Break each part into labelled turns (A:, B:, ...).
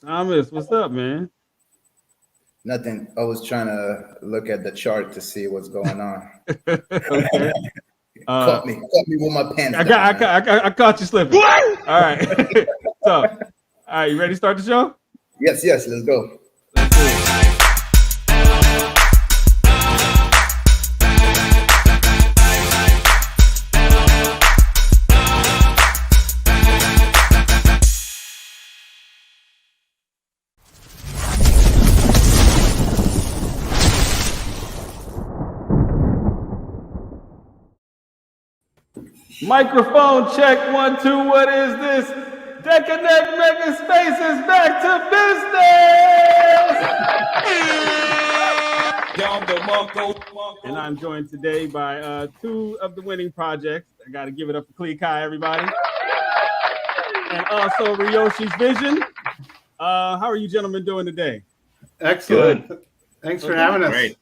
A: Thomas, what's up, man?
B: Nothing. I was trying to look at the chart to see what's going on.
A: Okay. Uh,
B: Caught me with my pants
A: I
B: down,
A: got, I,
B: man.
A: got, I caught you slipping. All right. So, all right, you ready to start the show?
B: Yes, yes. Let's go.
A: Let's do it. Microphone check 1 2. What is this? Decanect Megaspace is back to business. And I'm joined today by two of the winning projects. I got to give it up for Clique Kai, everybody, and also RYOSHI'S Vision. How are you gentlemen doing today?
C: Excellent. Good. Thanks for having us.
A: Great.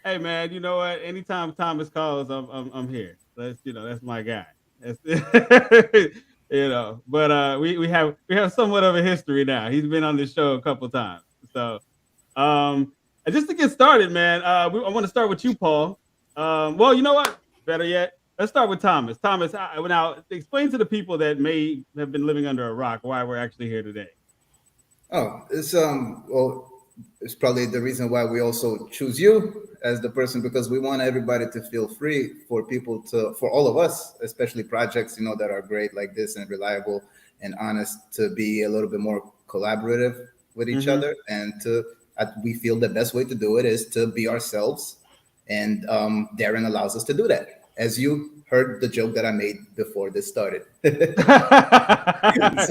A: Hey man, you know what? Anytime Thomas calls, I'm here. That's my guy. That's But we have somewhat of a history now. He's been on this show a couple times. So just to get started, man, I want to start with you, Paul. Well, you know what? Better yet, let's start with Thomas. Thomas, now explain to the people that may have been living under a rock why we're actually here today.
B: Oh, it's probably the reason why we also choose you as the person, because we want everybody to feel free, for all of us, especially projects, that are great like this and reliable and honest, to be a little bit more collaborative with each other. And we feel the best way to do it is to be ourselves. And Darren allows us to do that. As you heard the joke that I made before this started. So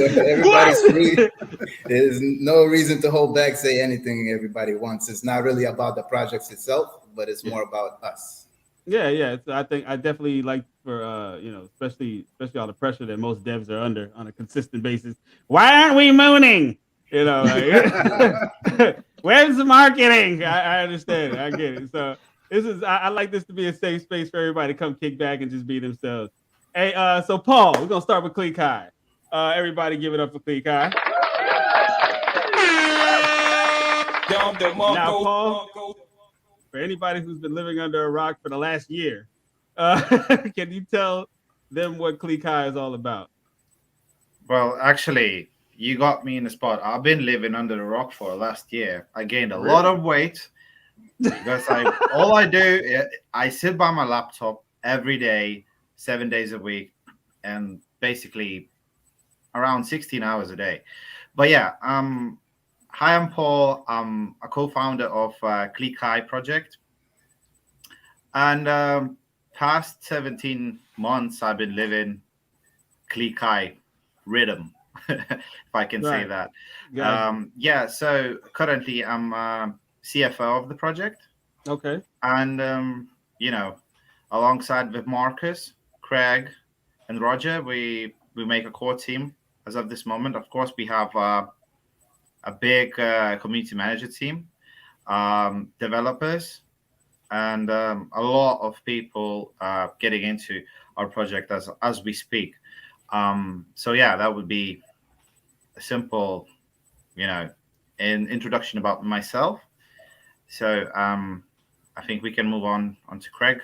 B: everybody's free. There's no reason to hold back, say anything everybody wants. It's not really about the projects itself, but it's more about us.
A: Yeah. I think I definitely like for especially all the pressure that most devs are under on a consistent basis. Why aren't we mooning? Where's the marketing? I understand. I get it. So I like this to be a safe space for everybody to come kick back and just be themselves. Hey, so Paul, we're gonna start with Clique Kai. Everybody give it up for Clique Kai. Now, Paul, for anybody who's been living under a rock for the last year, can you tell them what Clique Kai is all about?
C: Well, actually, you got me in the spot. I've been living under the rock for the last year. I gained a lot of weight. Because all I do, I sit by my laptop every day, 7 days a week, and basically around 16 hours a day. But yeah, hi, I'm Paul. I'm a co-founder of Clique Kai project. And past 17 months, I've been living Clique Kai rhythm, if I can say that. So currently I'm CFO of the project.
A: Okay.
C: And alongside with Marcus, Craig, and Roger, we make a core team as of this moment. Of course, we have a big community manager team, developers, and a lot of people getting into our project as we speak. So yeah, that would be a simple, an introduction about myself. So I think we can move on to Craig.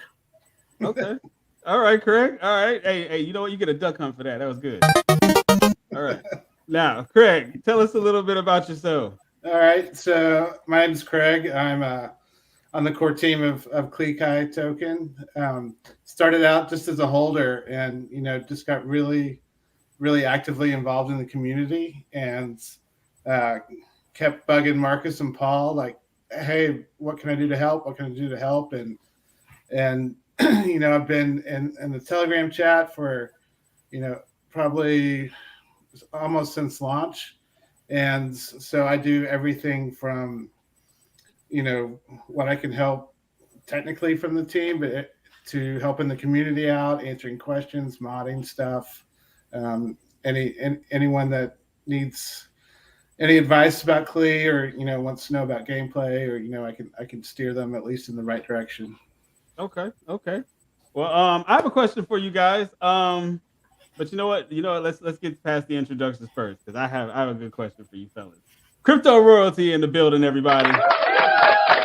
A: Okay. All right, Craig. All right. Hey, you know what? You get a duck hunt for that. That was good. All right. Now, Craig, tell us a little bit about yourself.
D: All right. So my name is Craig. I'm on the core team of Clique Kai token. Started out just as a holder and, just got really, really actively involved in the community and kept bugging Marcus and Paul, like, hey, what can I do to help? What can I do to help? And I've been in the Telegram chat for, probably almost since launch. And so I do everything from, what I can help technically from the team, but to helping the community out, answering questions, modding stuff. Anyone that needs any advice about KLEE or wants to know about gameplay, or I can steer them at least in the right direction.
A: Okay. Well, I have a question for you guys. But you know what? Let's get past the introductions first, because I have a good question for you fellas. Crypto royalty in the building, everybody.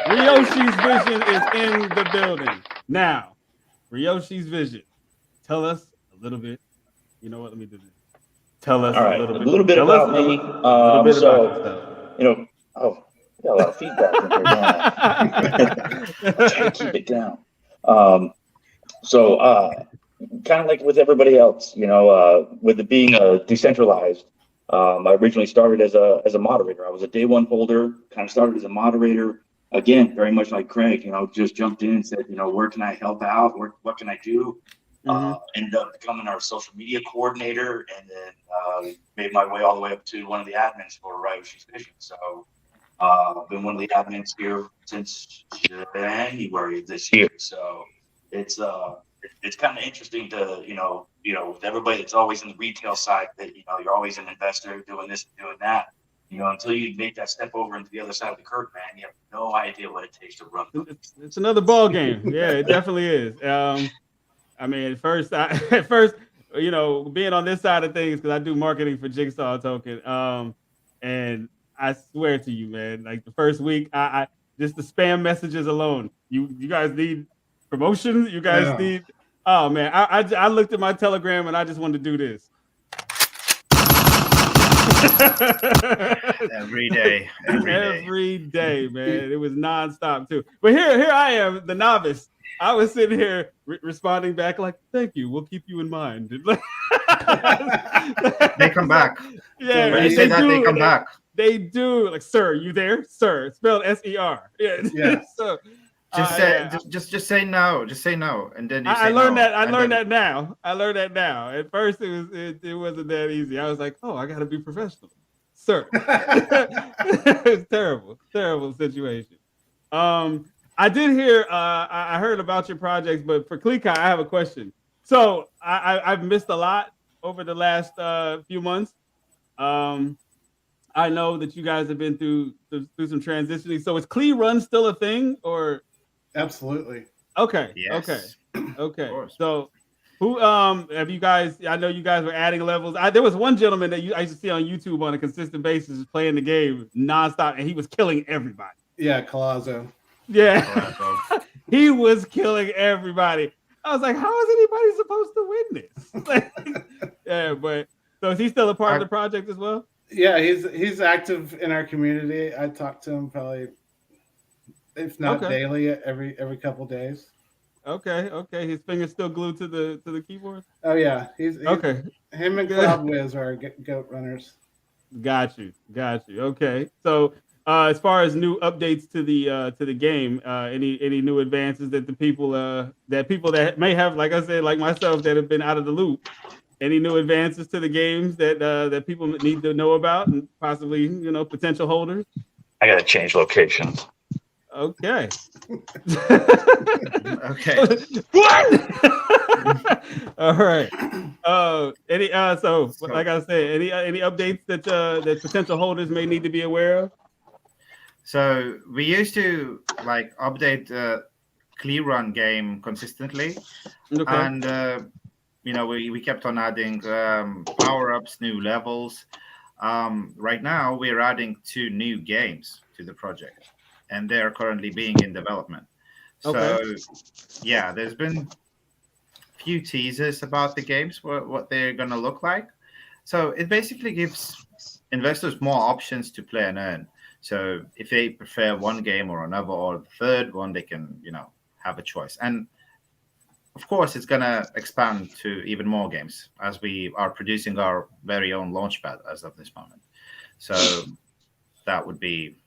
A: RYOSHI'S vision is in the building. Now, RYOSHI'S vision. Tell us a little bit. You know what? Let me do this. Tell us
E: a little bit about me.
A: A little bit about yourself.
E: Oh, got a lot of feedback in here, don't I? I'll try to keep it down. Kind of like with everybody else, with it being decentralized, I originally started as a moderator. I was a day one holder, kind of started as a moderator. Again, very much like Craig, just jumped in and said, where can I help out? What can I do? Ended up becoming our social media coordinator, and then made my way all the way up to one of the admins for RYOSHI'S Vision. So I've been one of the admins here since January of this year. So it's kind of interesting to, with everybody that's always in the retail side, that, you're always an investor doing this and doing that. Until you make that step over into the other side of the curtain, man, you have no idea what it takes to run.
A: It's another ball game. Yeah, it definitely is. I mean, at first, being on this side of things, because I do marketing for Jigsaw Token, and I swear to you, man, like the first week, I just the spam messages alone. You guys need promotions. You guys need. Oh man, I looked at my Telegram and I just wanted to do this.
C: Every day,
A: man. It was nonstop too. But here I am, the novice. I was sitting here responding back like, "Thank you. We'll keep you in mind."
C: They come back.
A: Yeah,
C: when you say that, they come back.
A: They do. Like, sir, you there? Sir, spelled S-E-R. Yeah. So
C: just say no. Just say no, and then
A: I learned that. I learned that now. At first, it wasn't that easy. I was like, oh, I got to be professional, sir. It's terrible situation. I did hear. I heard about your projects, but for Clique Kai, I have a question. So I've missed a lot over the last few months. I know that you guys have been through some transitioning. So is KLEE Run still a thing, or?
D: Absolutely.
A: Okay.
C: Yes.
A: Okay. So, who have you guys? I know you guys were adding levels. There was one gentleman that I used to see on YouTube on a consistent basis playing the game nonstop, and he was killing everybody.
D: Yeah, Colazo.
A: Yeah, he was killing everybody. I was like, how is anybody supposed to win this? Yeah, but so is he still a part of the project as well?
D: Yeah, he's active in our community. I talk to him probably, if not daily, every couple days.
A: Okay. His finger's still glued to the keyboard.
D: Oh yeah, he's
A: okay.
D: Him and Cloud Wiz are our goat runners.
A: Got you. Okay, so as far as new updates to the game, any new advances that the people that may have, like I said, like myself, that have been out of the loop. Any new advances to the games that people need to know about, and possibly potential holders?
E: I gotta change locations.
A: Okay.
C: Okay.
A: What? All right. Like I said, any updates that potential holders may need to be aware of?
C: So we used to update the KLEE Run game consistently, and we kept on adding power-ups, new levels. Right now, we're adding 2 new games to the project, and they are currently being in development. So, yeah, there's been a few teasers about the games, what they're going to look like. So it basically gives investors more options to play and earn. So if they prefer one game or another or the third one, they can, have a choice. And of course, it's going to expand to even more games as we are producing our very own launchpad as of this moment. So that would be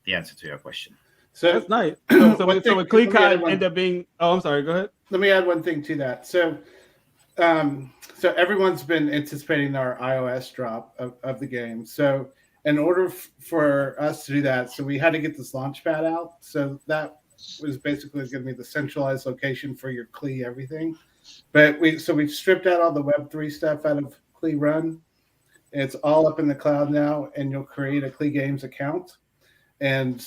C: the answer to your question.
D: So
A: that's nice. So with Clique Kai end up being. Oh, I'm sorry. Go ahead.
D: Let me add one thing to that. So everyone's been anticipating our iOS drop of the game. So in order for us to do that, so we had to get this launchpad out. So that was basically going to be the centralized location for your KLEE everything. But we stripped out all the Web3 stuff out of KLEE Run. It's all up in the cloud now, and you'll create a KLEE Games account, and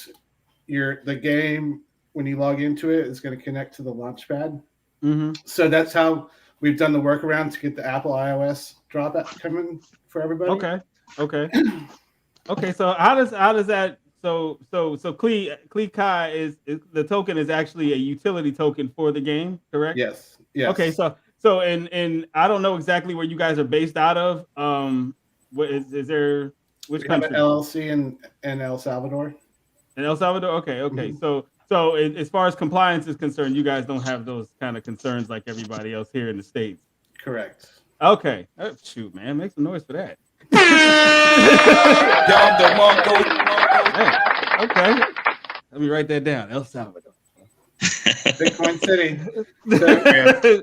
D: the game, when you log into it, is going to connect to the launchpad.
A: Mm-hmm.
D: So that's how we've done the workaround to get the Apple iOS drop coming for everybody.
A: Okay. Okay, so how does that so Clique Kai is the token is actually a utility token for the game, correct?
D: Yes. Yes.
A: Okay, so and I don't know exactly where you guys are based out of. What is there? Which
D: We have an
A: country?
D: LLC in El Salvador.
A: In El Salvador. Okay.
D: Mhm.
A: So as far as compliance is concerned, you guys don't have those kind of concerns like everybody else here in the States.
D: Correct.
A: Okay. Shoot, man, make some noise for that. Hey, okay. Let me write that down. El Salvador.
D: Bitcoin City.
C: Yeah.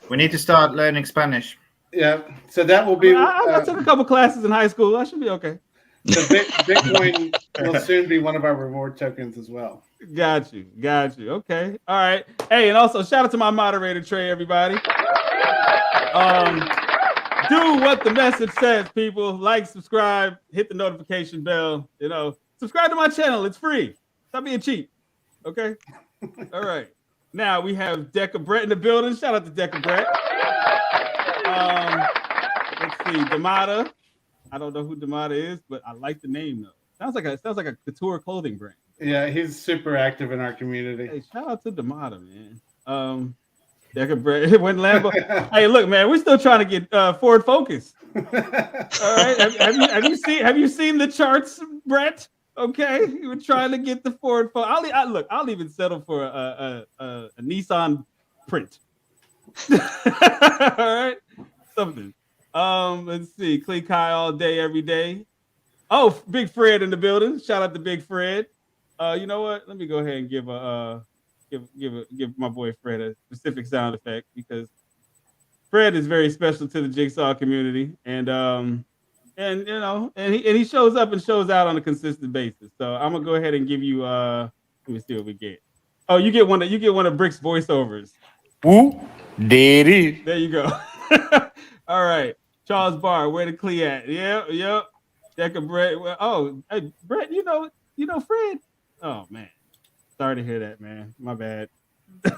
C: We need to start learning Spanish.
D: Yeah. So that will be.
A: I took a couple classes in high school. I should be okay.
D: So Bitcoin will soon be one of our reward tokens as well.
A: Got you. Okay. All right. Hey, and also shout out to my moderator, Trey, everybody. Do what the message says, people. Like, subscribe, hit the notification bell. You know, subscribe to my channel. It's free. Stop being cheap. Okay. All right. Now we have Deca Brett in the building. Shout out to Deca Brett. Let's see, Damata. I don't know who Damata is, but I like the name though. Sounds like a couture clothing brand.
D: Yeah, he's super active in our community.
A: Hey, shout out to Damata, man. Deca Brett went Lambo. Hey, look, man, we're still trying to get Ford Focus. All right, have you seen the charts, Brett? Okay, we're trying to get the Ford Focus. I'll even settle for a Nissan print. All right, something. Let's see, Clique Kai all day, every day. Oh, Big Fred in the building. Shout out to Big Fred. You know what? Let me go ahead and give my boy Fred a specific sound effect because Fred is very special to the Jigsaw community, and you know, and he shows up and shows out on a consistent basis. So I'm gonna go ahead and give you let me see what we get. Oh, you get one of Brick's voiceovers.
F: Woo, daddy.
A: There you go. All right. Charles Barr, where the Clee at? Yep. Deca Brett. Oh, hey, Brett, you know Fred. Oh man. Sorry to hear that, man. My bad.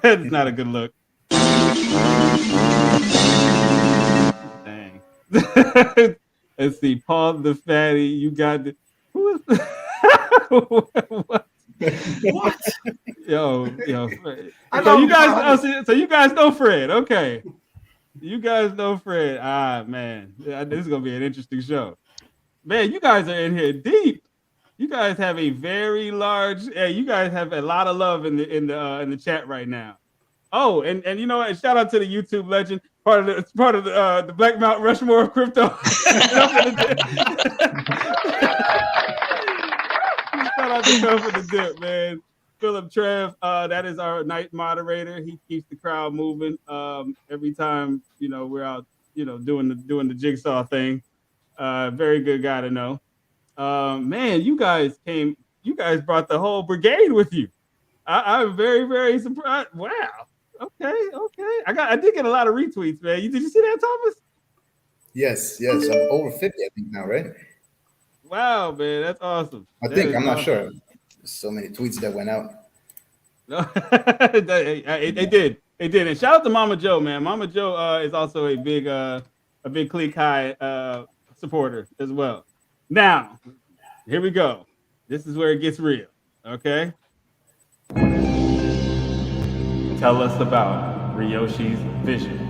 A: That's not a good look. Dang. Let's see. Paul the Fatty. You got the who is what?
C: What?
A: Yo. So you guys know Fred. Okay. You guys know Fred. Ah, man. This is gonna be an interesting show. Man, you guys are in here deep. You guys have a very large. You guys have a lot of love in the chat right now. Oh, and you know what? Shout out to the YouTube legend, part of the Black Mount Rushmore of crypto. Shout out to Come for the Dip, man. Philip Trev, that is our night moderator. He keeps the crowd moving. Every time we're out, doing the jigsaw thing. Very good guy to know. Man, you guys brought the whole brigade with you. I'm very, very surprised. Wow. Okay. I did get a lot of retweets, man. Did you see that, Thomas?
B: Yes. I'm over 50, I think now, right?
A: Wow, man, that's awesome.
B: I'm not sure. There's so many tweets that went out.
A: No, they did. And shout out to Mama Joe, man. Mama Joe is also a big Clique Kai supporter as well. Now, here we go. This is where it gets real. Okay. Tell us about RYOSHI'S vision.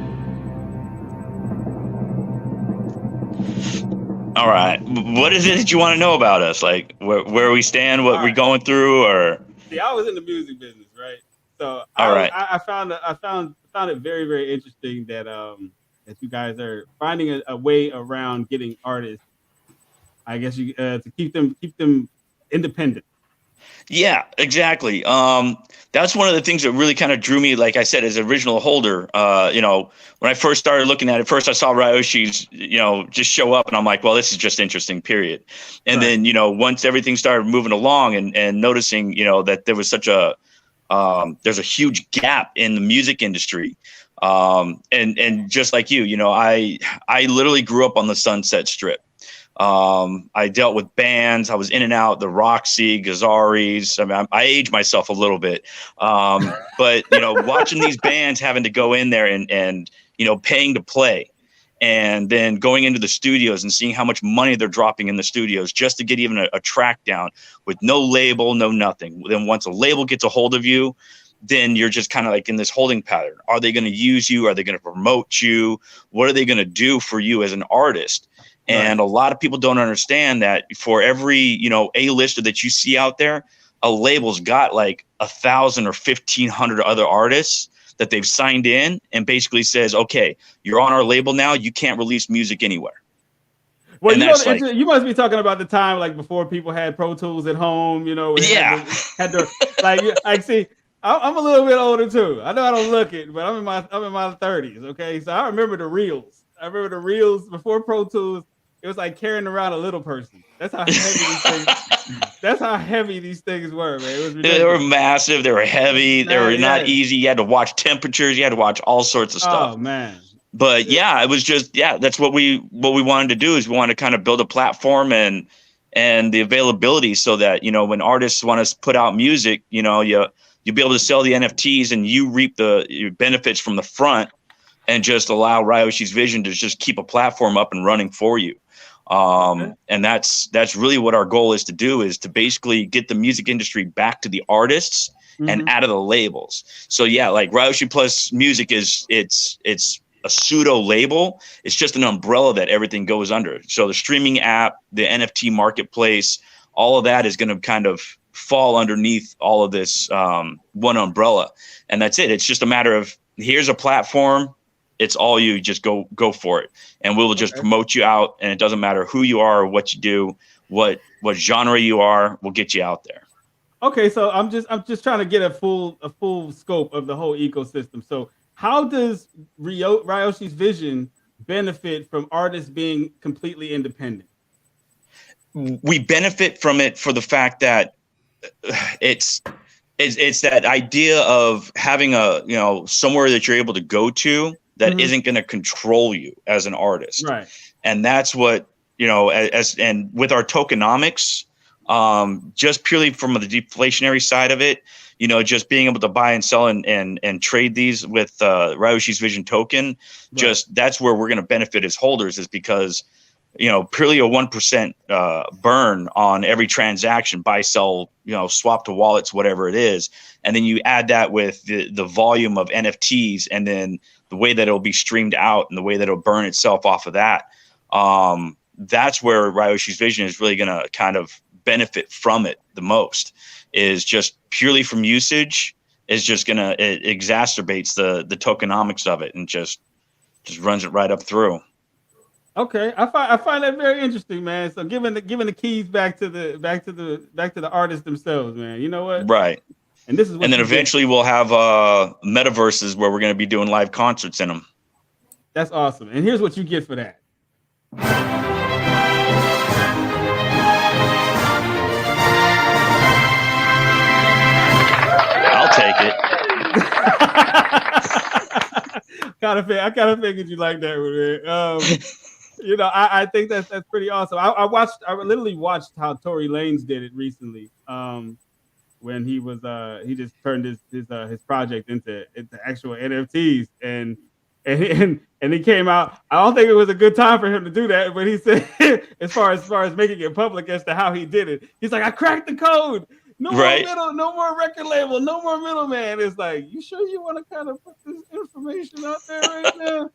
G: All right. What is it that you want to know about us? Like where we stand, what we're going through, or?
A: See, I was in the music business, right? So I found it very, very interesting that that you guys are finding a way around getting artists. I guess to keep them independent.
G: Yeah, exactly. That's one of the things that really kind of drew me, like I said, as an original holder. When I first started looking at it, first I saw RYOSHI'S, just show up, and I'm like, well, this is just interesting, period. And then, once everything started moving along and noticing, that there was there's a huge gap in the music industry. And just like you, I literally grew up on the Sunset Strip. I dealt with bands. I was in and out, the Roxy, Gazaris. I mean, I aged myself a little bit. But, watching these bands having to go in there and paying to play and then going into the studios and seeing how much money they're dropping in the studios just to get even a track down with no label, no nothing. Then once a label gets a hold of you, then you're just kind of like in this holding pattern. Are they going to use you? Are they going to promote you? What are they going to do for you as an artist? And a lot of people don't understand that for every, you know, A-lister that you see out there, a label's got like 1,000 or 1,500 other artists that they've signed in and basically says, okay, you're on our label now. You can't release music anywhere.
A: Well,
G: and
A: you know,
G: like,
A: you must be talking about the time like before people had Pro Tools at home, you know. Had to like see, I'm a little bit older too. I know I don't look it, but I'm in my 30s. Okay, so I remember the reels. I remember the reels before Pro Tools. It was like carrying around a little person. That's how heavy these things. That's how heavy these things were, man. It was ridiculous.
G: They were massive. They were heavy. They were not easy. You had to watch temperatures. You had to watch all sorts of stuff.
A: Oh man.
G: But yeah, it was just that's what we wanted to do is we wanted to kind of build a platform and the availability so that, you know, when artists want to put out music, you know, you'll be able to sell the NFTs and you reap the benefits from the front and just allow RYOSHI'S vision to just keep a platform up and running for you. And that's really what our goal is to do, is to basically get the music industry back to the artists and out of the labels. So yeah, like RYOSHI Plus Music it's a pseudo label. It's just an umbrella that everything goes under. So the streaming app, the NFT marketplace, all of that is going to kind of fall underneath all of this one umbrella. And that's it. It's just a matter of, here's a platform. It's all you. Just go for it, and we will just promote you out. And it doesn't matter who you are or what you do, what genre you are. We'll get you out there.
A: Okay, so I'm just trying to get a full scope of the whole ecosystem. So how does RYOSHI'S vision benefit from artists being completely independent?
G: We benefit from it for the fact that it's that idea of having a, you know, somewhere that you're able to go to that isn't going to control you as an artist.
A: Right.
G: And that's what, you know, and with our tokenomics, just purely from the deflationary side of it, you know, just being able to buy and sell and trade these with RYOSHI'S vision token, just that's where we're going to benefit as holders, is because, you know, purely a 1% burn on every transaction, buy, sell, you know, swap to wallets, whatever it is. And then you add that with the volume of NFTs, and then the way that it'll be streamed out and the way that it'll burn itself off of that. That's where RYOSHI'S vision is really going to kind of benefit from it the most, is just purely from usage, is just going to, it exacerbates the tokenomics of it and just runs it right up through.
A: Okay, I find that very interesting, man. So giving the keys back to the artists themselves, man. You know what?
G: Right.
A: And this is what,
G: and then eventually we'll have metaverses where we're going to be doing live concerts in them.
A: That's awesome. And here's what you get for that.
G: I'll take it.
A: I kind of figured you like that one, man. You know, I think that's pretty awesome. I literally watched how Tory Lanez did it recently. When he was he just turned his project into actual NFTs, and he came out. I don't think it was a good time for him to do that, but he said as far as making it public as to how he did it, he's like, I cracked the code. No more record label, no more middleman. It's like, you sure you want to kind of put this information out there right now?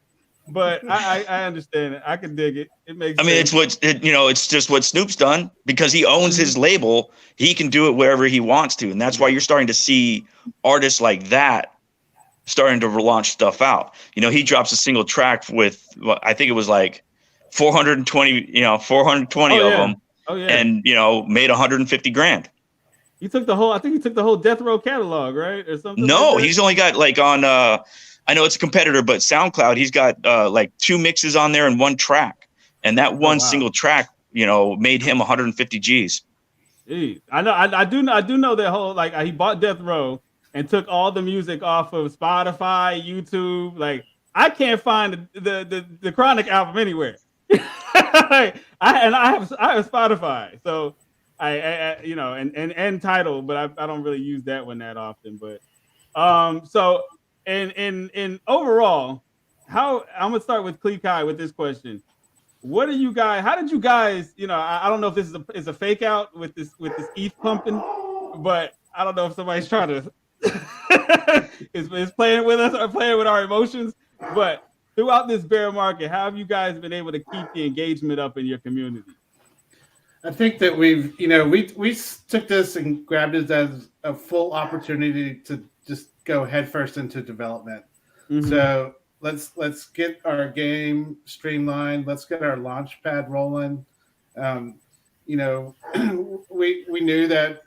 A: But I understand it. I can dig it. It makes sense.
G: It's just what Snoop's done, because he owns his label. He can do it wherever he wants to. And that's why you're starting to see artists like that starting to launch stuff out. You know, he drops a single track with, I think it was like 420 of them.
A: Oh, yeah.
G: And, you know, made 150 grand.
A: I think he took the whole Death Row catalog, right? Or something.
G: No,
A: like
G: he's only got like on, I know it's a competitor, but SoundCloud, he's got like 2 mixes on there and 1 track. And that one single track, you know, made him 150 G's.
A: Jeez. I do know that whole, like, he bought Death Row and took all the music off of Spotify, YouTube. Like, I can't find the Chronic album anywhere. I have Spotify, so I you know, and Tidal, but I don't really use that one that often. But so in overall, I'm gonna start with Clique Kai with this question. What are you guys? How did you guys? I don't know if this is a fake out with this ETH pumping, but I don't know if somebody's trying to is playing with us or playing with our emotions. But throughout this bear market, how have you guys been able to keep the engagement up in your community?
D: I think that we took this and grabbed it as a full opportunity to just go headfirst into development. Mm-hmm. So let's get our game streamlined. Let's get our launch pad rolling. We knew that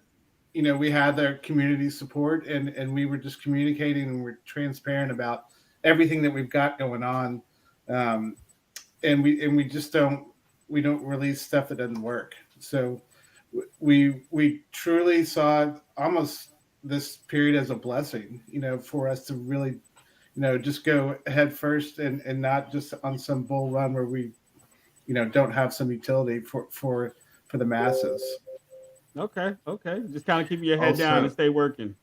D: we had their community support, and we were just communicating and we're transparent about everything that we've got going on. And we just don't release stuff that doesn't work. So we truly saw almost this period as a blessing, for us to really, just go head first and not just on some bull run where we, don't have some utility for the masses. Okay.
A: Just kind of keep your head down and stay working.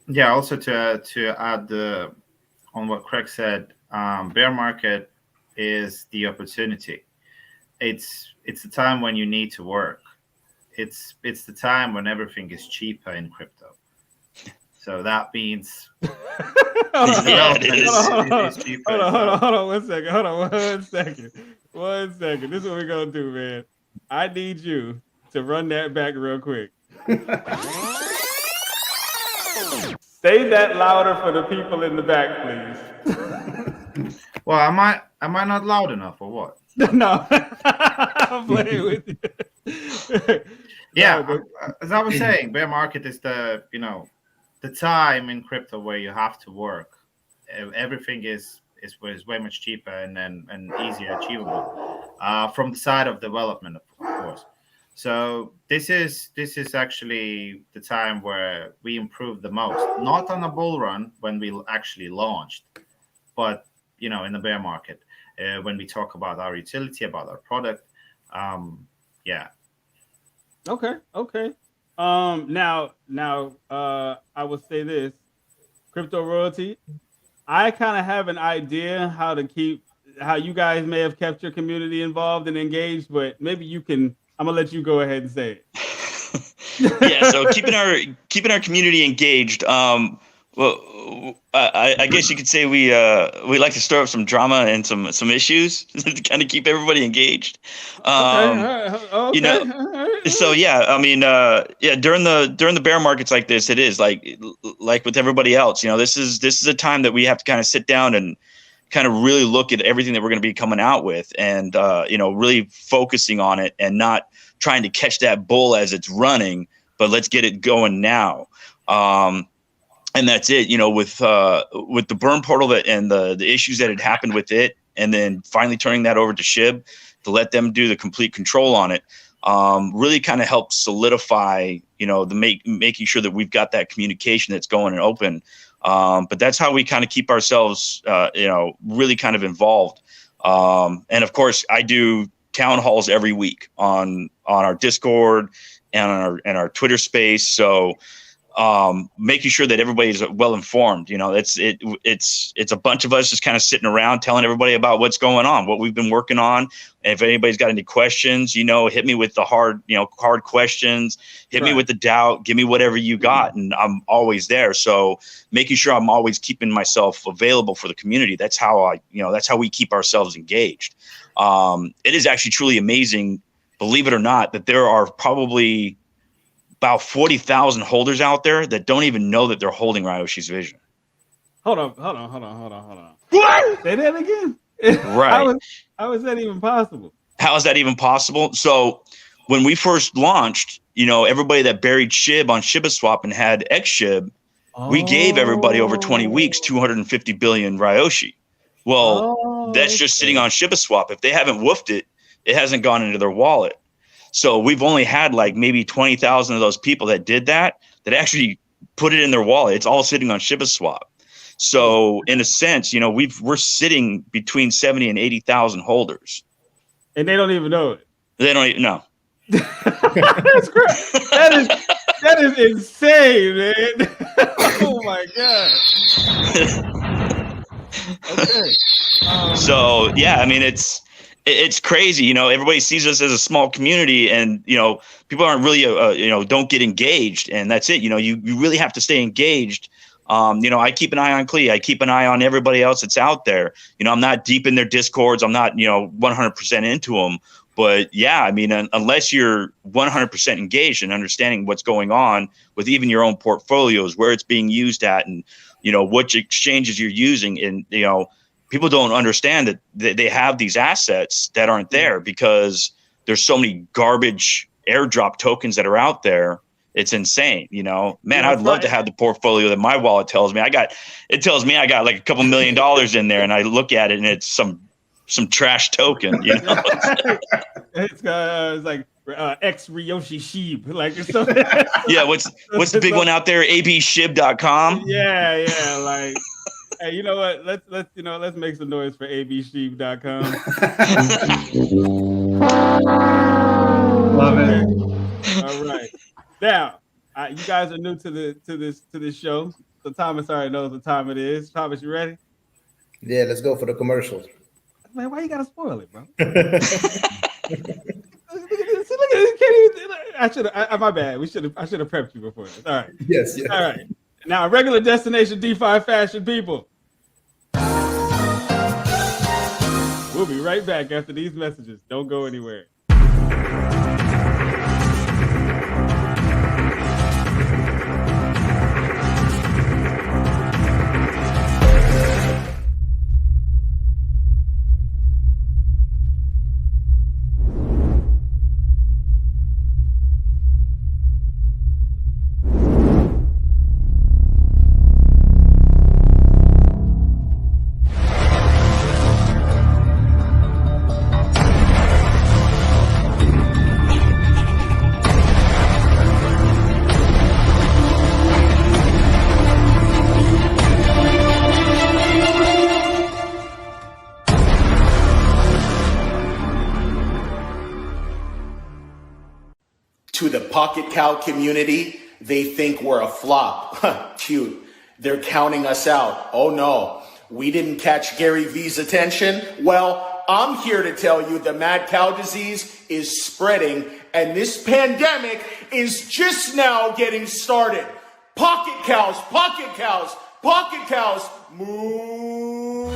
C: Yeah. Also to add on what Craig said, bear market is the opportunity. It's the time when you need to work. It's the time when everything is cheaper in crypto. So that means
A: Hold on 1 second. Hold on 1 second. 1 second. This is what we're gonna do, man. I need you to run that back real quick. Say that louder for the people in the back, please.
C: Well, am I not loud enough or what?
A: No, I'm playing with you.
C: Yeah, as I was saying, bear market is the time in crypto where you have to work. Everything is way much cheaper and easier achievable from the side of development, of course. So this is actually the time where we improved the most. Not on a bull run when we actually launched, but in the bear market when we talk about our utility, about our product. Yeah.
A: Okay. Now, I will say this: crypto royalty. I kind of have an idea how you guys may have kept your community involved and engaged, but maybe you can. I'm gonna let you go ahead and say it.
G: Yeah. So keeping our community engaged. Well, I guess you could say we like to stir up some drama and some issues to kind of keep everybody engaged.
A: Okay.
G: So yeah, I mean, during the bear markets like this, it is like with everybody else. This is a time that we have to kind of sit down and kind of really look at everything that we're going to be coming out with, and really focusing on it and not trying to catch that bull as it's running, but let's get it going now. And that's it, with the burn portal and the issues that had happened with it, and then finally turning that over to SHIB to let them do the complete control on it, really kind of helps solidify, making sure that we've got that communication that's going and open. But that's how we kind of keep ourselves, really kind of involved. And of course, I do town halls every week on our Discord and on our Twitter space. So making sure that everybody's well informed. It's a bunch of us just kind of sitting around telling everybody about what's going on, what we've been working on. And if anybody's got any questions, hit me with the hard questions, hit me with the doubt, give me whatever you got. And I'm always there. So making sure I'm always keeping myself available for the community. That's how we keep ourselves engaged. It is actually truly amazing, believe it or not, that there are probably about 40,000 holders out there that don't even know that they're holding RYOSHI'S vision.
A: Hold on. What? Say that again?
G: Right.
A: How is that even possible?
G: How is that even possible? So when we first launched, everybody that buried SHIB on ShibaSwap and had XSHIB, we gave everybody over 20 weeks 250 billion RYOSHI. Well, that's just sitting on ShibaSwap. If they haven't woofed it, it hasn't gone into their wallet. So we've only had like maybe 20,000 of those people that did that actually put it in their wallet. It's all sitting on ShibaSwap. So in a sense, we're sitting between 70 and 80,000 holders.
A: And they don't even know it.
G: They don't even know.
A: That's great. That is insane, man. Oh my God. Okay.
G: So yeah, I mean, it's crazy. You know, everybody sees us as a small community, and you know, people aren't really don't get engaged, and that's it. You know, you really have to stay engaged. You know, I keep an eye on KLEE. I keep an eye on everybody else that's out there. You know, I'm not deep in their discords. I'm not 100% into them. But yeah, I mean, unless you're 100% engaged and understanding what's going on with even your own portfolios, where it's being used at, and which exchanges you're using, and people don't understand that they have these assets that aren't there because there's so many garbage airdrop tokens that are out there. It's insane, man. I'd love to have the portfolio that my wallet tells me I got. It tells me I got like a couple $1 million in there, and I look at it and it's some trash token.
A: It's like X Ryoshi sheep, like it's so.
G: Yeah, what's the big one out there? abshib.com.
A: Yeah, like. Hey, you know what? Let's make some noise for absheep.com.
D: Love it.
A: All right. Now, you guys are new to this show, so Thomas already knows what time it is. Thomas, you ready?
B: Yeah, let's go for the commercials.
A: Man, why you gotta spoil it, bro? Look at this. My bad. I should have prepped you before this. All right.
B: Yes.
A: All right. Now, regular destination DeFi fashion people. We'll be right back after these messages. Don't go anywhere.
H: To the Pocket Cow community, they think we're a flop. Cute. They're counting us out. Oh no, we didn't catch Gary V's attention. Well, I'm here to tell you the mad cow disease is spreading, and this pandemic is just now getting started. Pocket cows, pocket cows, pocket cows, moo.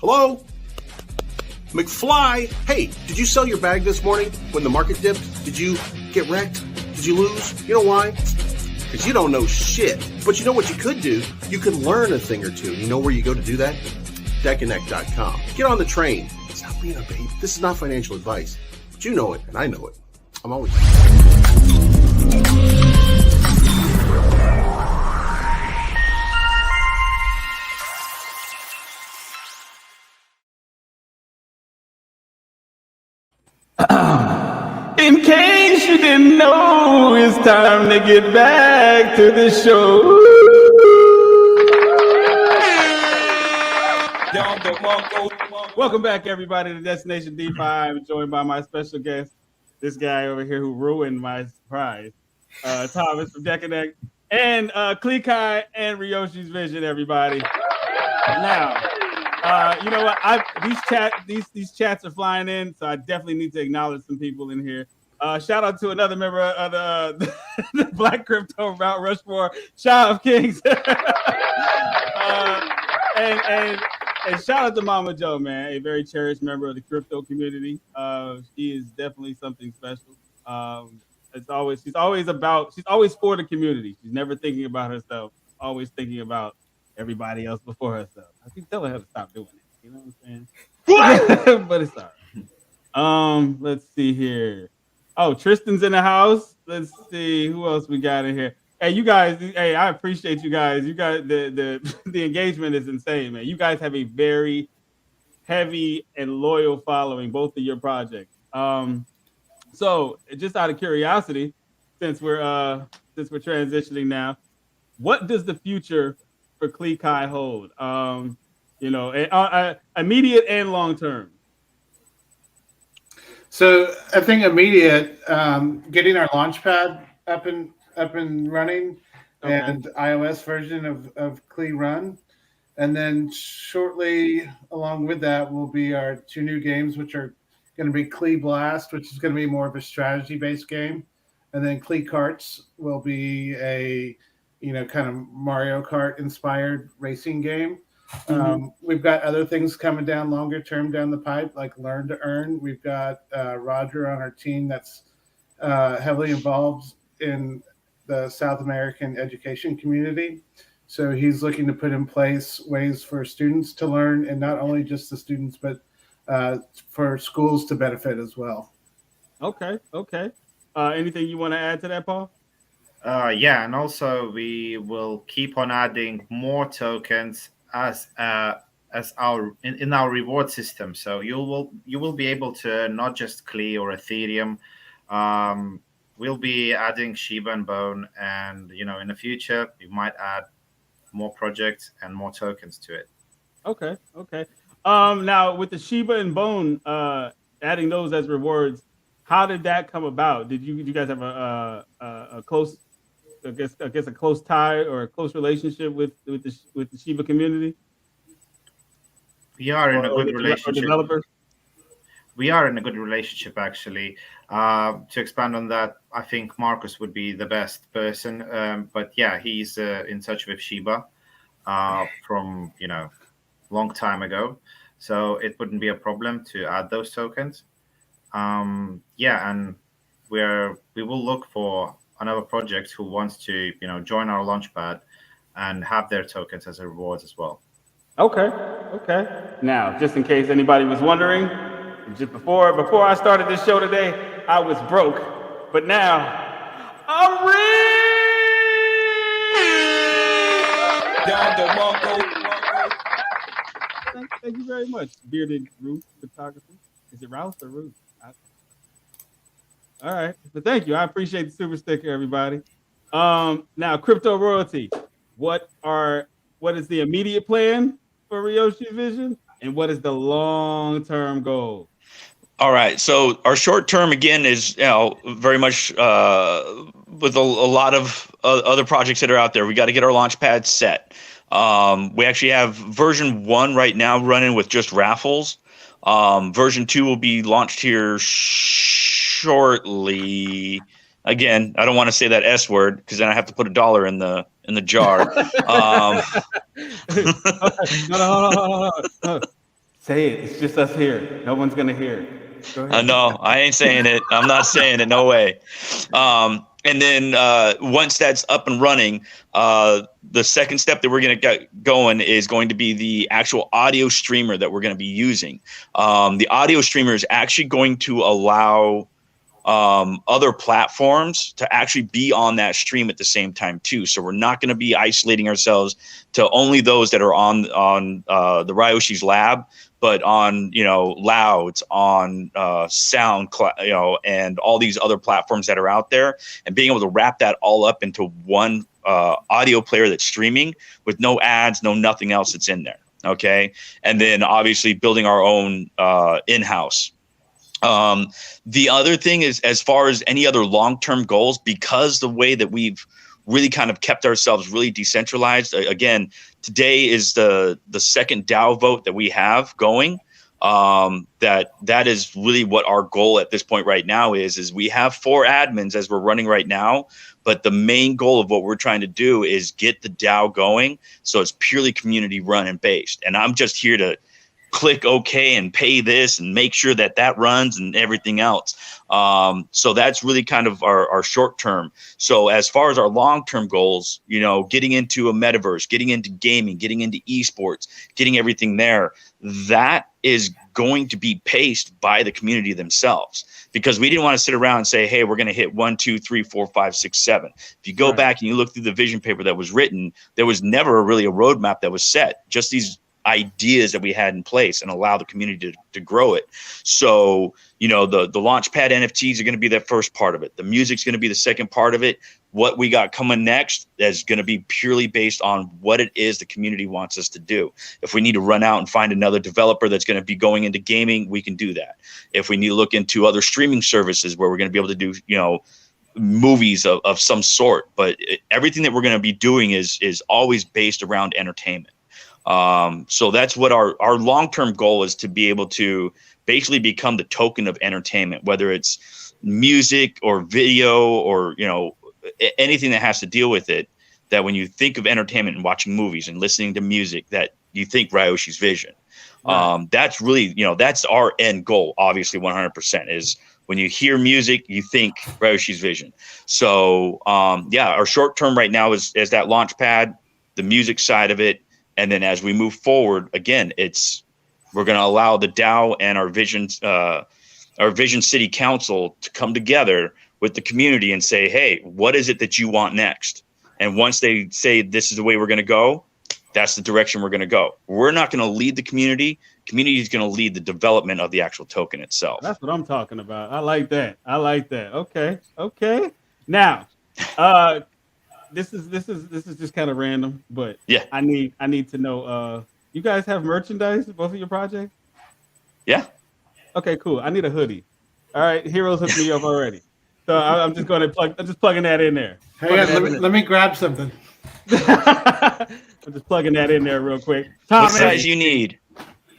I: Hello? McFly? Hey, did you sell your bag this morning when the market dipped? Did you get wrecked? Did you lose? You know why? Because you don't know shit. But you know what you could do? You could learn a thing or two. You know where you go to do that? Decanect.com. Get on the train. Stop being a babe. This is not financial advice. But you know it, and I know it. I'm always...
A: In case you didn't know, it's time to get back to the show.
F: Don't
A: Welcome back, everybody, to Destination DeFi. I'm joined by my special guest, this guy over here who ruined my surprise, Thomas from Decanect, and Clique Kai and RYOSHI'S Vision, everybody. Now, you know what? These chats are flying in, so I definitely need to acknowledge some people in here. Shout out to another member of the Black Crypto Mount Rushmore, Shah of Kings. And shout out to Mama Joe, man, a very cherished member of the crypto community. She is definitely something special. She's always for the community. She's never thinking about herself, always thinking about everybody else before herself. I keep telling her to stop doing it. You know what I'm saying? But it's all right. Let's see here. Oh, Tristan's in the house. Let's see who else we got in here. Hey, you guys. Hey, I appreciate you guys. You guys, the engagement is insane, man. You guys have a very heavy and loyal following, both of your projects. So, just out of curiosity, since we're transitioning now, what does the future for Clique Kai hold? Immediate and long term.
D: So I think immediate, getting our launchpad up and running, okay, and iOS version of KLEE Run. And then shortly along with that will be our 2 new games, which are going to be KLEE Blast, which is going to be more of a strategy-based game. And then KLEE Karts will be a, kind of Mario Kart inspired racing game. We've got other things coming down longer term down the pipe, like Learn to Earn. We've got Roger on our team that's heavily involved in the South American education community. So he's looking to put in place ways for students to learn, and not only just the students, but for schools to benefit as well. Okay.
A: Anything you want to add to that, Paul?
C: Yeah, and also we will keep on adding more tokens as our in our reward system. So you will be able to not just KLEE or Ethereum. We'll be adding Shiba and Bone, and in the future we might add more projects and more tokens to it. Okay.
A: Now with the Shiba and Bone, adding those as rewards, how did that come about? Did you guys have a close, I guess a close tie or a close relationship with the Shiba community?
C: We are in a good relationship. We are in a good relationship, actually. To expand on that, I think Marcus would be the best person. But yeah, he's in touch with Shiba from long time ago, so it wouldn't be a problem to add those tokens. And we will look for another project who wants to join our launchpad and have their tokens as a rewards as well.
A: Okay. Now, just in case anybody was wondering, just before I started this show today, I was broke, but now I'm rich. Thank you very much, Bearded Ruth Photography. Is it Rouse or Ruth? All right, but thank you. I appreciate the super sticker, everybody. Now, crypto royalty. What is the immediate plan for RYOSHI'S Vision, and what is the long-term goal?
G: All right. So our short term again is very much with a lot of other projects that are out there. We got to get our launch pad set. We actually have version 1 right now running with just raffles. Version 2 will be launched here shortly. Again, I don't want to say that S word because then I have to put $1 in the jar.
A: No. Say it. It's just us here. No one's gonna hear it. Go ahead.
G: No, I ain't saying it. I'm not saying it. No way. And then once that's up and running, the second step that we're going to get going is going to be the actual audio streamer that we're going to be using. The audio streamer is actually going to allow other platforms to actually be on that stream at the same time too. So we're not going to be isolating ourselves to only those that are on the RYOSHI'S lab, but on Louds, on SoundCloud, and all these other platforms that are out there, and being able to wrap that all up into one audio player that's streaming with no ads, no nothing else that's in there. Okay. And then obviously building our own in-house. The other thing is, as far as any other long-term goals, because the way that we've really kind of kept ourselves really decentralized. Again, today is the second DAO vote that we have going. That is really what our goal at this point right now is we have 4 admins as we're running right now, but the main goal of what we're trying to do is get the DAO going. So it's purely community run and based. And I'm just here to click OK and pay this and make sure that that runs and everything else. So that's really kind of our short term. So as far as our long term goals, you know, getting into a metaverse, getting into gaming, getting into esports, getting everything there, that is going to be paced by the community themselves, because we didn't want to sit around and say, hey, we're going to hit 1, 2, 3, 4, 5, 6, 7. If you go back and you look through the vision paper that was written, there was never really a roadmap that was set, just these ideas that we had in place, and allow the community to grow it. So, you know, the Launchpad NFTs are going to be the first part of it. The music's going to be the second part of it. What we got coming next is going to be purely based on what it is the community wants us to do. If we need to run out and find another developer that's going to be going into gaming, we can do that. If we need to look into other streaming services where we're going to be able to do, you know, movies of some sort, but everything that we're going to be doing is always based around entertainment. So that's what our long-term goal is, to be able to basically become the token of entertainment, whether it's music or video or, you know, anything that has to deal with it, that when you think of entertainment and watching movies and listening to music, that you think RYOSHI'S vision. Right. That's really, you know, that's our end goal. Obviously 100% is when you hear music, you think RYOSHI'S vision. So, yeah, our short term right now is that Launchpad, the music side of it. And then as we move forward, again, we're going to allow the DAO and our Vision City Council to come together with the community and say, hey, what is it that you want next? And once they say this is the way we're going to go, that's the direction we're going to go. We're not going to lead the community. Community is going to lead the development of the actual token itself.
A: That's what I'm talking about. I like that. Okay. Now, this is just kind of random, but yeah, I need to know. You guys have merchandise, both of your projects?
G: Yeah.
A: Okay, cool. I need a hoodie. All right, Heroes hooked me up already, so I'm just going to plugging that in there.
D: Hey, let me grab something.
A: I'm just plugging that in there real quick.
G: What size you need?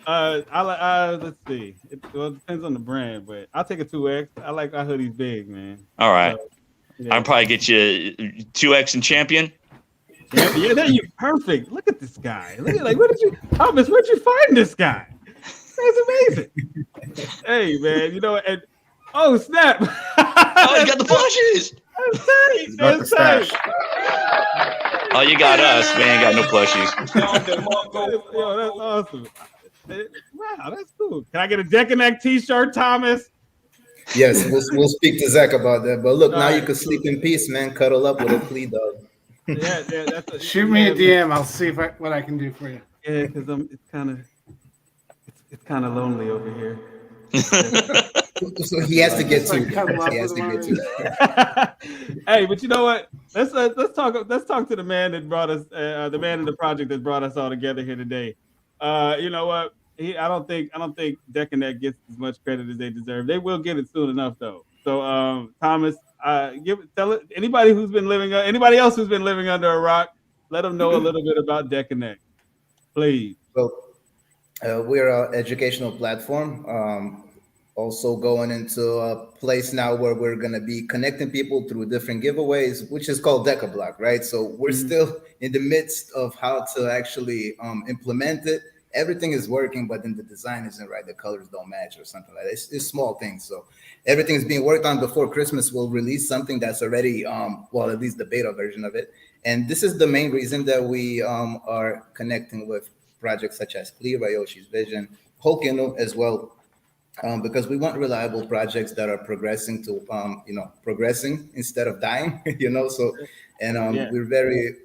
A: Let's see. It depends on the brand, but I'll take a 2X. I like our hoodies big, man.
G: All right.
A: So, yeah.
G: I'll probably get you 2X and Champion.
A: Yeah, there you perfect. Look at this guy. Like, where'd you find this guy? That's amazing. Hey, man, you know, and oh snap!
G: Oh, you got the plushies.
A: That's tight.
G: Oh, you got us. We ain't got no plushies.
A: Yo, that's awesome. Wow, that's cool. Can I get a Decanect t-shirt, Thomas?
B: Yes, we'll speak to Zach about that. But look, now you can sleep in peace, man. Cuddle up with a KLEE dog.
A: Yeah,
D: shoot me a DM. I'll see what I can do for you.
A: Yeah, because it's kind of lonely over here.
B: So he has to get to. He has to get to.
A: Hey, but you know what? Let's talk to the man that brought us, the man in the project that brought us all together here today. You know what? I don't think DecaNect gets as much credit as they deserve. They will get it soon enough, though. So, Thomas, anybody else who's been living under a rock, let them know a little bit about DecaNect, please.
B: So, we're an educational platform. Also going into a place now where we're going to be connecting people through different giveaways, which is called DecaBlock, right? So we're still in the midst of how to actually implement it. Everything is working, but then the design isn't right. The colors don't match or something like that. It's small things. So everything is being worked on. Before Christmas, we'll release something that's already, at least the beta version of it. And this is the main reason that we are connecting with projects such as KLEE, RYOSHI'S Vision, Holkino as well. Because we want reliable projects that are progressing instead of dying, So, and we're very,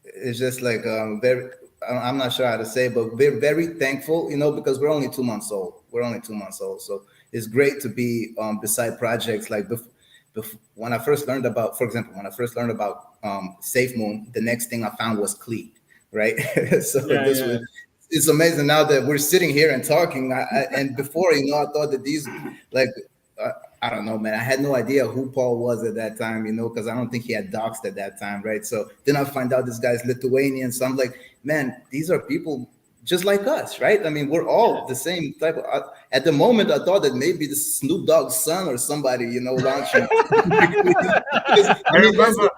B: it's just like very. I'm not sure how to say, but we're very thankful, because we're only 2 months old. So it's great to be beside projects like when I first learned about, for example, Safe Moon, the next thing I found was KLEE, right? So it's amazing now that we're sitting here and talking. And before, I thought that these, like, I don't know, man. I had no idea who Paul was at that time, because I don't think he had doxed at that time, right? So then I find out this guy's Lithuanian. So I'm like, man, these are people just like us, right? I mean, we're all the same type of. At the moment, I thought that maybe the Snoop Dogg's son or somebody, launching.
C: I remember.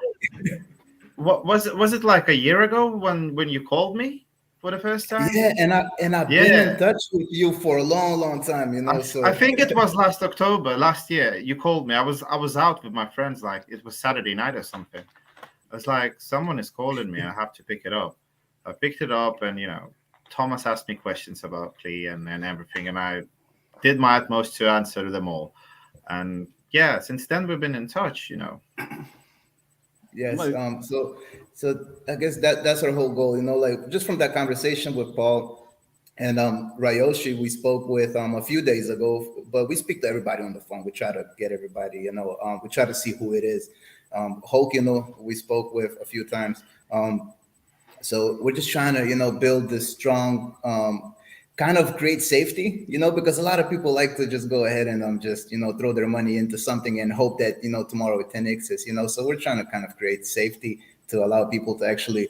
C: What was it like a year ago when you called me for the first time?
B: Yeah, and I've been in touch with you for a long time,
C: I think it was last year. You called me. I was out with my friends, like it was Saturday night or something. I was like, someone is calling me. I have to pick it up. I picked it up, and Thomas asked me questions about KLEE and everything, and I did my utmost to answer them all. And yeah, since then we've been in touch.
B: Yes. So I guess that's our whole goal. Like just from that conversation with Paul and Ryoshi, we spoke with a few days ago. But we speak to everybody on the phone. We try to get everybody. We try to see who it is. Hulk, we spoke with a few times. So we're just trying to, build this strong, kind of create safety, because a lot of people like to just go ahead and just, throw their money into something and hope that, tomorrow it 10x's, so we're trying to kind of create safety to allow people to actually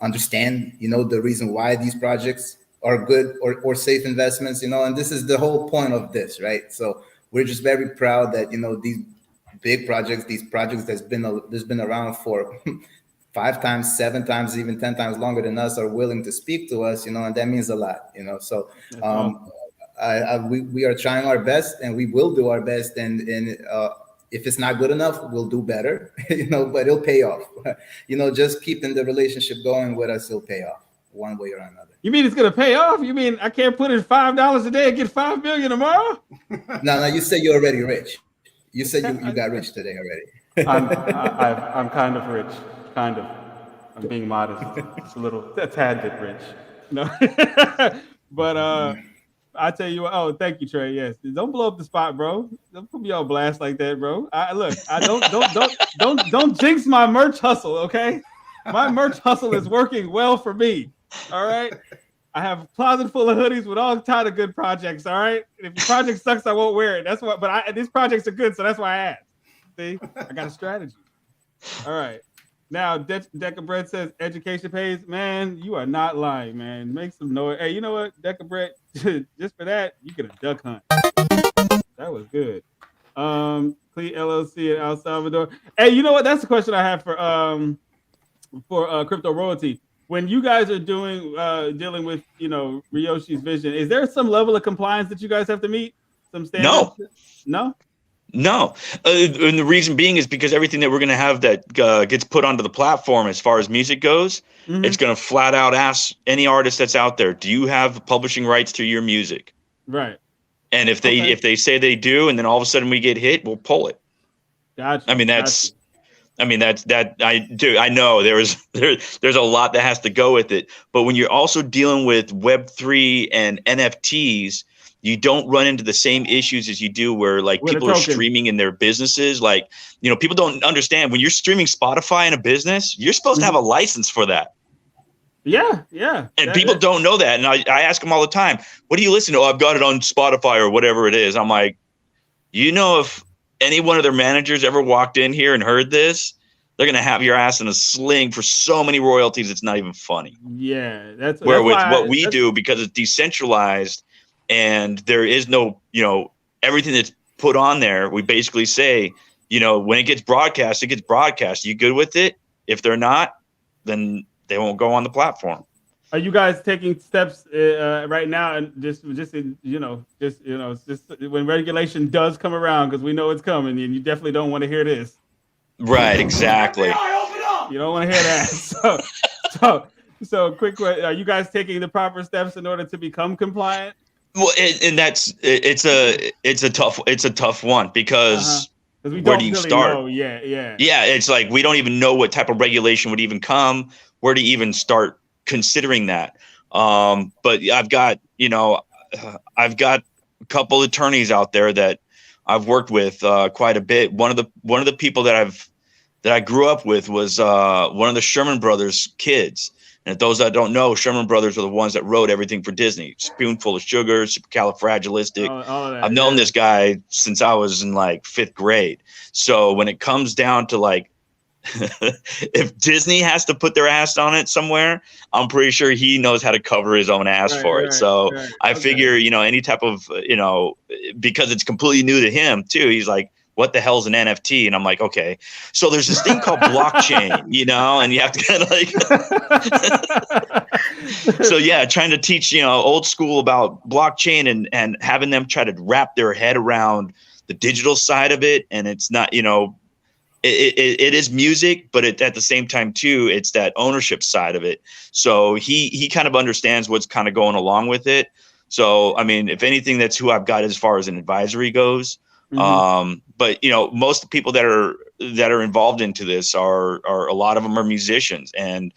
B: understand, the reason why these projects are good or safe investments, and this is the whole point of this, right? So we're just very proud that, these big projects, these projects that's been around for 5 times, 7 times, even 10 times longer than us are willing to speak to us, and that means a lot, So we are trying our best, and we will do our best. And if it's not good enough, we'll do better, but it'll pay off. Just keeping the relationship going with us will pay off one way or another.
A: You mean it's going to pay off? You mean I can't put in $5 a day and get $5 million tomorrow?
B: No, you said you're already rich. You said you got rich today already.
A: I'm kind of rich. Kind of. I'm being modest. It's a tad bit rich. No. But I tell you what, thank you, Trey. Yes. Don't blow up the spot, bro. Don't put me on blast like that, bro. Don't jinx my merch hustle, okay? My merch hustle is working well for me. All right. I have a closet full of hoodies with all kinds of good projects. All right. If the project sucks, I won't wear it. That's what. But these projects are good, so that's why I asked. See, I got a strategy. All right. Now, Deca Bread says education pays. Man, you are not lying, man. Make some noise. Hey, you know what, Deca Bread? Just for that, you get a duck hunt. That was good. KLEE LLC in El Salvador. Hey, you know what? That's the question I have for crypto royalty. When you guys are dealing with RYOSHI'S vision, is there some level of compliance that you guys have to meet? Some standards? No.
G: No. And the reason being is because everything that we're going to have that gets put onto the platform as far as music goes, it's going to flat out ask any artist that's out there, do you have publishing rights to your music?
A: Right.
G: And if they say they do, and then all of a sudden we get hit, we'll pull it.
A: Gotcha.
G: I mean, I know there's a lot that has to go with it. But when you're also dealing with Web3 and NFTs, you don't run into the same issues as you do where like people are streaming in their businesses. Like, people don't understand when you're streaming Spotify in a business, you're supposed to have a license for that.
A: Yeah.
G: And people don't know that. And I ask them all the time, what do you listen to? Oh, I've got it on Spotify or whatever it is. I'm like, if any one of their managers ever walked in here and heard this, they're going to have your ass in a sling for so many royalties. It's not even funny.
A: Yeah. That's
G: with what we do, because it's decentralized. And there is no, everything that's put on there, we basically say, when it gets broadcast, it gets broadcast. You good with it? If they're not, then they won't go on the platform.
A: Are you guys taking steps right now, and just when regulation does come around, because we know it's coming, and you definitely don't want to hear this.
G: Right, exactly.
A: You don't want to hear that. So quick question: are you guys taking the proper steps in order to become compliant?
G: Well, it's a tough one because where do you start?
A: Yeah.
G: It's like we don't even know what type of regulation would even come. Where to even start considering that? But I've got a couple attorneys out there that I've worked with quite a bit. One of the people that I grew up with was one of the Sherman Brothers kids. And if those that don't know, Sherman Brothers are the ones that wrote everything for Disney. Spoonful of Sugar, Supercalifragilistic.
A: All of that,
G: I've known this guy since I was in like 5th grade. So when it comes down to like, if Disney has to put their ass on it somewhere, I'm pretty sure he knows how to cover his own ass for it. So I figure, you know, any type of, you know, because it's completely new to him too. He's like, what the hell's an NFT? And I'm like, okay, so there's this thing called blockchain, you know, and you have to kind of like, so yeah, trying to teach, you know, old school about blockchain and having them try to wrap their head around the digital side of it. And it's not, you know, it is music, but at the same time too, it's that ownership side of it. So he kind of understands what's kind of going along with it. So, I mean, if anything, that's who I've got as far as an advisory goes. But you know, most people that are involved into this are a lot of them are musicians and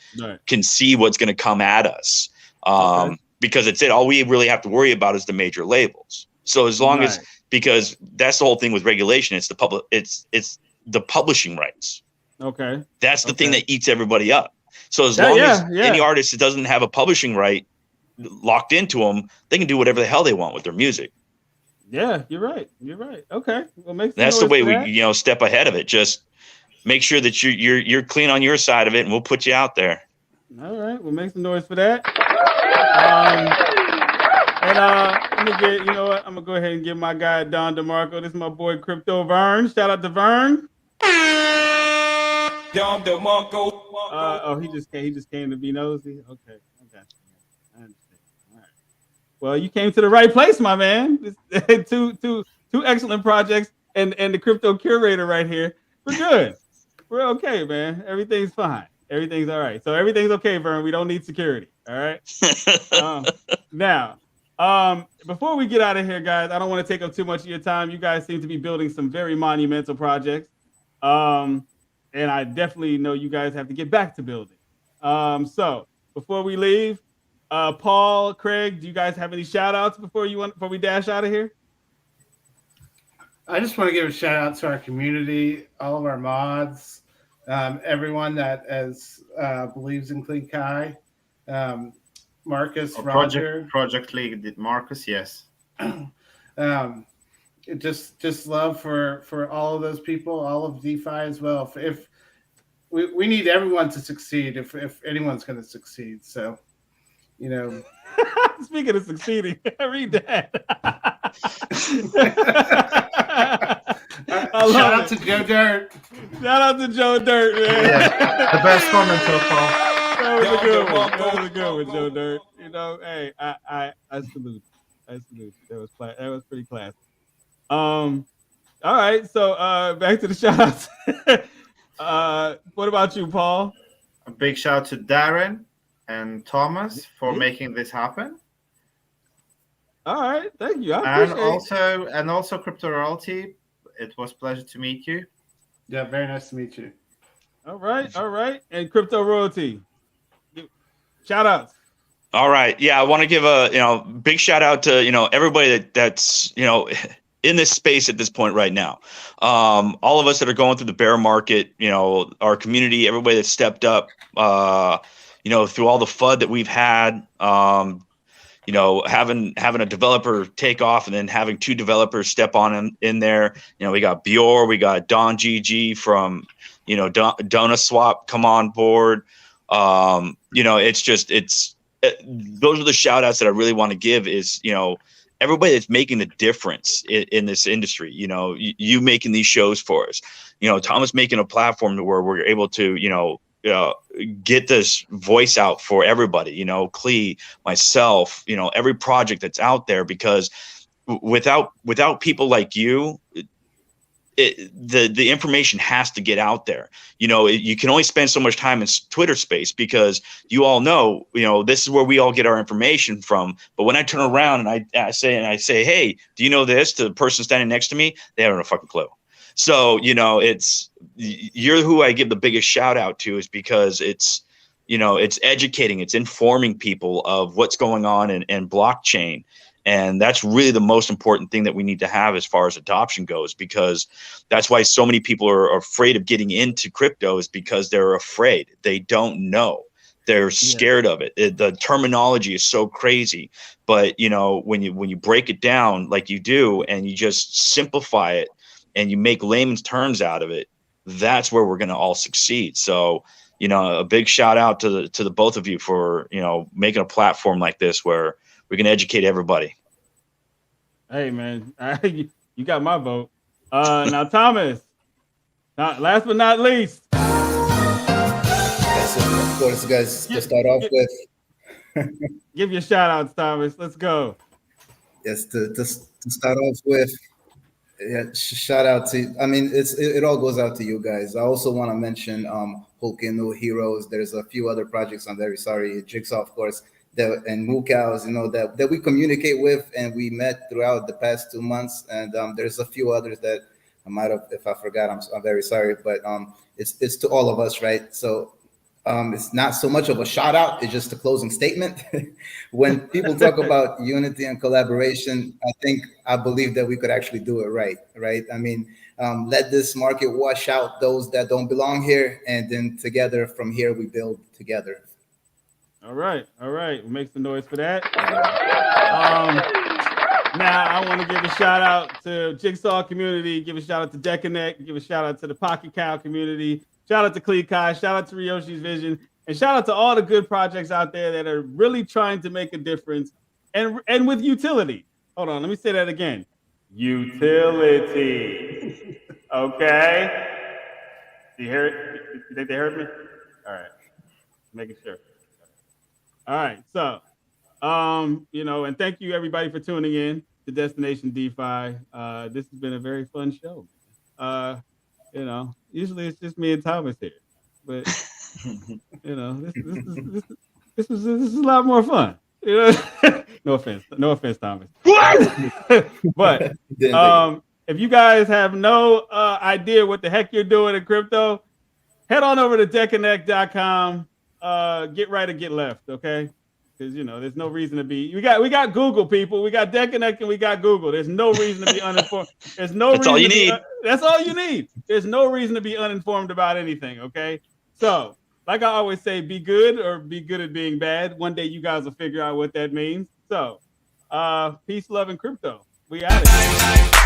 G: can see what's going to come at us. Because it's all we really have to worry about is the major labels. So as long as, because that's the whole thing with regulation, it's the publishing rights. Okay. That's the thing that eats everybody up. So as long as any artist that doesn't have a publishing right locked into them, they can do whatever the hell they want with their music. Yeah, you're right. You're right. Okay. Well, that's the way we, you know, step ahead of it. Just make sure that you're clean on your side of it, and we'll put you out there. All right. We'll make some noise for that. I'm gonna get, you know what? I'm gonna go ahead and give my guy Don DeMarco. This is my boy Crypto Vern. Shout out to Vern. Don DeMarco. Oh, he just came to be nosy. Okay. I understand. All right. Well, you came to the right place, my man. two excellent projects and the crypto curator right here. We're good. We're okay, man. Everything's fine. Everything's all right. So everything's okay, Vern. We don't need security. All right. Now, before we get out of here, guys, I don't want to take up too much of your time. You guys seem to be building some very monumental projects. And I definitely know you guys have to get back to building. So before we leave, Paul, Craig, do you guys have any shout outs before we dash out of here?
D: I just want to give a shout out to our community, all of our mods, everyone that believes in Clique Kai. Marcus, Roger,
C: Project League, Marcus, yes.
D: Just love for all of those people, all of DeFi as well. If we need everyone to succeed, if anyone's going to succeed, so you know.
A: Speaking of succeeding, read that.
D: Shout out to Joe Dirt.
A: Shout out to Joe Dirt, man.
C: Yeah, the best comment so far.
A: That was a good one. That was a good one, Joe Dirt. You know, hey, I salute. I salute. That was pretty classy. All right, so back to the shout outs. What about you, Paul?
C: A big shout out to Darren and Thomas for making this happen.
A: All right, thank you. I appreciate it.
C: And also Crypto Royalty. It was a pleasure to meet you.
D: Yeah, very nice to meet you.
A: All right. And Crypto Royalty. Shout outs.
G: All right. Yeah, I want to give a big shout out to everybody that's in this space at this point right now. All of us that are going through the bear market, our community, everybody that stepped up, through all the FUD that we've had, having a developer take off and then having two developers step on in there. We got Bior, we got Don GG from, DonaSwap come on board. Those are the shout outs that I really want to give is, everybody that's making the difference in this industry, you making these shows for us, Thomas making a platform to where we're able to, get this voice out for everybody, KLEE, myself, every project that's out there, because without people like you, the information has to get out there. You can only spend so much time in Twitter space because you all know, this is where we all get our information from. But when I turn around and I say, hey, do you know this, to the person standing next to me? They haven't a fucking clue. So, you're who I give the biggest shout out to, is because it's educating, it's informing people of what's going on in blockchain. And that's really the most important thing that we need to have as far as adoption goes, because that's why so many people are afraid of getting into crypto, is because they're afraid. They don't know. They're scared of it. The terminology is so crazy, but you know, when you break it down like you do, and you just simplify it, and you make layman's terms out of it, that's where we're going to all succeed. So, you know, a big shout out to the both of you for, you know, making a platform like this where we can educate everybody.
A: Hey man, you got my vote. Now Thomas, last but not least.
B: Yes, of course, guys, to start off with.
A: Give your shout outs, Thomas. Let's go.
B: Yes, to start off with, shout out to, I mean, it all goes out to you guys. I also want to mention Hulkinu Heroes. There's a few other projects, I'm very sorry, Jigsaw, of course, and Moocows, you know, that we communicate with and we met throughout the past 2 months. And there's a few others that I might have, if I forgot, I'm very sorry, but it's to all of us, right? So it's not so much of a shout out, it's just a closing statement. When people talk about unity and collaboration, I believe that we could actually do it right? I mean, let this market wash out those that don't belong here, and then together from here we build together.
A: All right. We'll make some noise for that. Now I want to give a shout out to Jigsaw community, give a shout out to Decanect, give a shout out to the Pocket Cow community, shout out to Clique Kai, shout out to RYOSHI'S Vision, and shout out to all the good projects out there that are really trying to make a difference and with utility. Hold on, let me say that again. Utility. Okay. Do you hear it? You think they heard me? All right. Making sure. All right. So, you know, and thank you everybody for tuning in to Destination DeFi. This has been a very fun show. You know, usually it's just me and Thomas here, but you know, this is a lot more fun. You know? No offense, Thomas. But if you guys have no idea what the heck you're doing in crypto, head on over to Decanect.com. Get right or get left, okay? Because you know, there's no reason to be. We got Google, people. We got Decanect and we got Google. There's no reason to be uninformed. There's no. That's all you need. That's all you need. There's no reason to be uninformed about anything. Okay. So, like I always say, be good or be good at being bad. One day you guys will figure out what that means. So, peace, love, and crypto. We out of here.